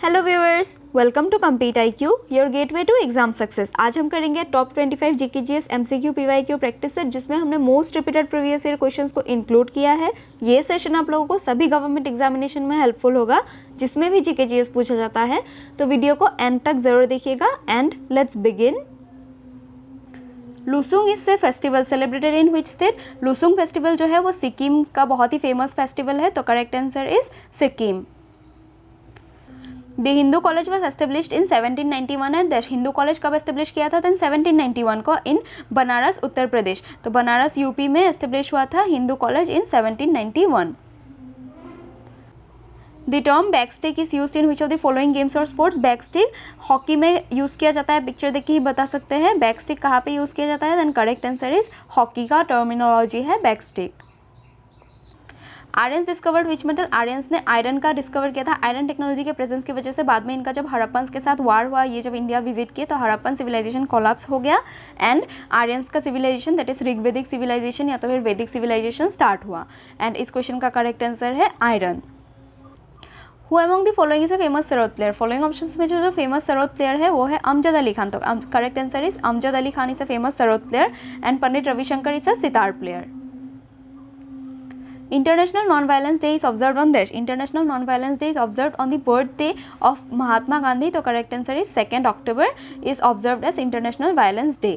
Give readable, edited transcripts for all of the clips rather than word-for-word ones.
Hello viewers, welcome to compete IQ, your gateway to exam success. आज हम करेंगे top 25 GKGS MCQ PYQ practice set, जिसमें हमने most repeated previous year questions को include किया है। ये सेशन आप लोगों को सभी गवर्नमेंट एग्जामिनेशन में हेल्पफुल होगा, जिसमें भी GKGS पूछा जाता है। तो वीडियो को एंड तक जरूर देखिएगा। And let's begin. Losoong is a festival celebrated in which state? Losoong festival जो है वो सिक्किम का बहुत ही फेमस फेस्टिवल है, तो correct answer is Sikkim. The Hindu college was established in 1791 and Hindu college कब एस्टेब्लिश किया था? देन 1791 को इन बनारस उत्तर प्रदेश, तो बनारस यूपी में एस्टेब्लिश हुआ था Hindu college in 1791। The term backstick is used in which of the following games और स्पोर्ट्स? बैकस्टिक हॉकी में यूज़ किया जाता है, पिक्चर देख के ही बता सकते हैं बैकस्टिक कहाँ पे यूज़ किया जाता है। Then correct answer is hockey का टर्मिनोलॉजी है backstick. Aryans discovered which metal? Aryans ने आयरन का डिस्कवर किया था। आयरन टेक्नोलॉजी के प्रेजेंस की वजह से बाद में इनका जब हड़प्पन के साथ वार हुआ, ये जब इंडिया विजिट किए तो हड़प्पन सिविलाइजेशन कोलैप्स हो गया एंड आर्यंस का civilization that is Rigvedic civilization या तो फिर वैदिक सिविलाइजेशन स्टार्ट हुआ। एंड इस क्वेश्चन का करेक्ट आंसर है iron. Who among the following is a famous sarod player? Following options में जो फेमस सरोद प्लेयर है वो है अमजद अली खान, तो correct answer is Amjad Ali Khan is a famous sarod player and Pandit Ravishankar is a sitar player. International Non-Violence Day is observed on this. International Non-Violence Day is observed on the birthday of Mahatma Gandhi. तो correct answer is 2nd October is observed as International Violence Day.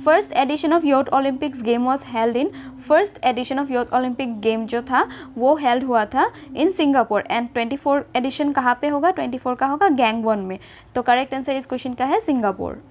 First edition of Youth Olympics game was held in. First edition of Youth Olympic game जो था वो held हुआ था in Singapore and 24 edition कहाँ पे होगा? 24 का होगा Gangwon में, तो correct answer इस क्वेश्चन का है Singapore.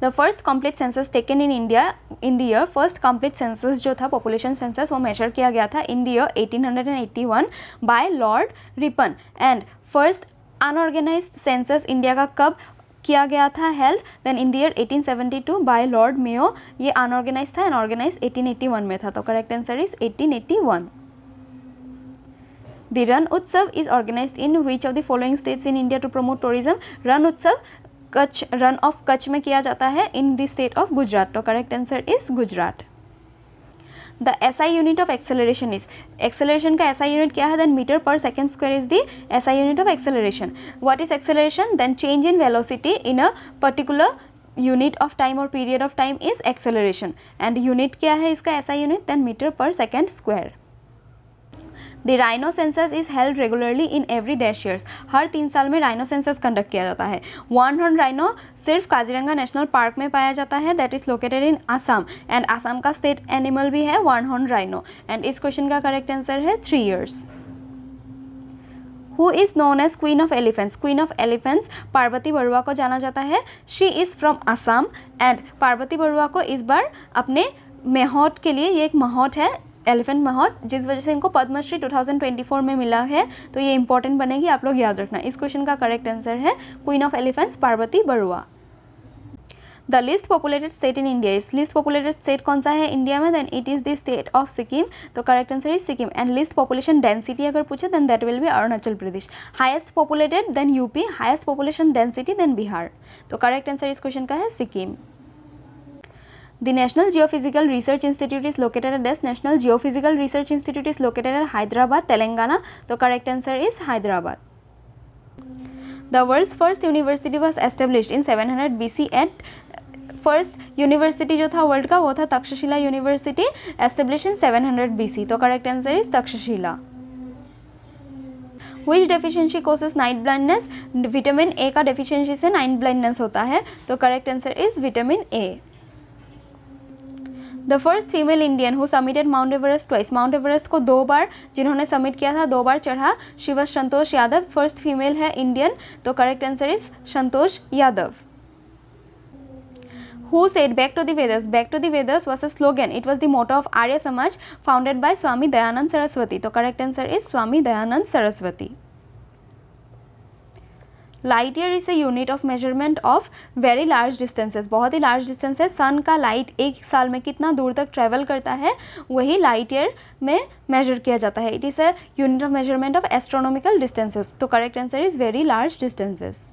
The first complete census taken in India in the year? First complete census जो था पॉपुलेशन सेंसस वो मेजर किया गया था in the year 1881 by lord Ripon. And first unorganised census India का कब किया गया था held? Then in the year 1872 by lord Mayo. ये अनऑर्गेनाइज था एंड ऑर्गेनाइज 1881 में था, तो correct answer is 1881। The Rann Utsav is organised in which of the following states in India to promote tourism? Rann Utsav Kutch, Rann of Kutch में किया जाता है in the state of Gujarat, तो correct answer is Gujarat. The SI unit of acceleration is? Acceleration का SI unit क्या है? Then metre per second square is the SI unit of acceleration. What is acceleration? Then change in velocity in a particular unit of time और period of time is acceleration. And unit क्या है इसका SI unit? Then metre per second square. The rhino census is held regularly in every dash years? हर 3 साल में rhino census conduct किया जाता है। वन हॉर्न राइनो सिर्फ काजीरंगा नेशनल पार्क में पाया जाता है, that is located in Assam and Assam का स्टेट एनिमल भी है वन हॉर्न राइनो। एंड इस क्वेश्चन का करेक्ट आंसर है 3 years. Who is known as queen of elephants? Queen of elephants Parvati Barua को जाना जाता है। She is from Assam and Parvati Barua को इस बार अपने मेहौट के लिए, ये एक महोट है एलिफेंट महोट, जिस वजह से इनको पद्मश्री 2024 में मिला है, तो ये इंपॉर्टेंट बनेगी, आप लोग याद रखना। इस क्वेश्चन का करेक्ट आंसर है queen of elephants Parvati Barua. The least populated state in India is? Least populated state कौन सा है इंडिया में? Then it is the state of Sikkim, तो correct answer is Sikkim. And least population density अगर पूछे then that will be Arunachal Pradesh. Highest populated then UP, highest population density then Bihar, तो correct answer इस question का है Sikkim. The National Geophysical Research Institute is located at this? National Geophysical Research Institute is located at Hyderabad, Telangana. So correct answer is Hyderabad. The world's first university was established in 700 BC at first university जो था world का वो था Takshashila university, establish in 700 BC, तो correct answer is Takshashila. Which deficiency causes night blindness? Vitamin A का deficiency से night blindness होता है, तो correct answer is vitamin A. The first female Indian who submitted mount Everest twice? Mount Everest को 2 बार जिन्होंने submit किया था, 2 बार चढ़ा, she was Santosh Yadav. First female है इंडियन, तो correct answer is Santosh Yadav. Who said back to the Vedas? Back to the Vedas was a slogan, it was the motto of Arya Samaj founded by Swami Dayanand Saraswati, तो correct answer is Swami Dayanand Saraswati. Light year is a unit of measurement of very large distances? बहुत ही large distance है, सन का light एक साल में कितना दूर तक ट्रेवल करता है वही लाइट ईयर में मेजर किया जाता है। It is a unit of measurement of astronomical distances, तो correct answer is very large distances.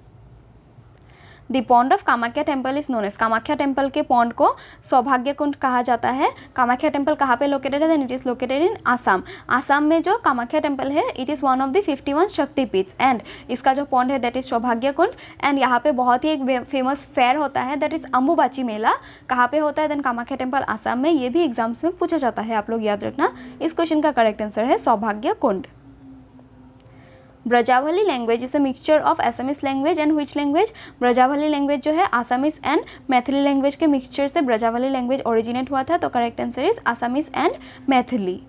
The pond of Kamakhya temple is known as, Kamakhya temple के पॉन्ड को सौभाग्य कुंड कहा जाता है। कामाख्या टेम्पल कहाँ पे लोकेटेड है? Then it is located in Assam. Assam में जो कामाख्या टेम्पल है it is one of the 51 शक्तिपीठ्स एंड इसका जो पॉन्ड है दैट इज सौभाग्य कुंड। एंड यहाँ पे बहुत ही एक फेमस फेयर होता है दैट इज अंबुबाची मेला। कहाँ पे होता है? देन कामाख्या टेम्पल आसाम में। ये भी एग्जाम्स में पूछा जाता है, आप लोग याद रखना। इस क्वेश्चन का करेक्ट आंसर है Saubhagya Kund. Brajavali language is a mixture of Assamese language and which language? Brajavali language जो है असमीज एंड मैथिली लैंग्वेज के मिक्सचर से ब्रजावली लैंग्वेज ओरिजिनेट हुआ था। तो correct answer is Assamese and Maithili.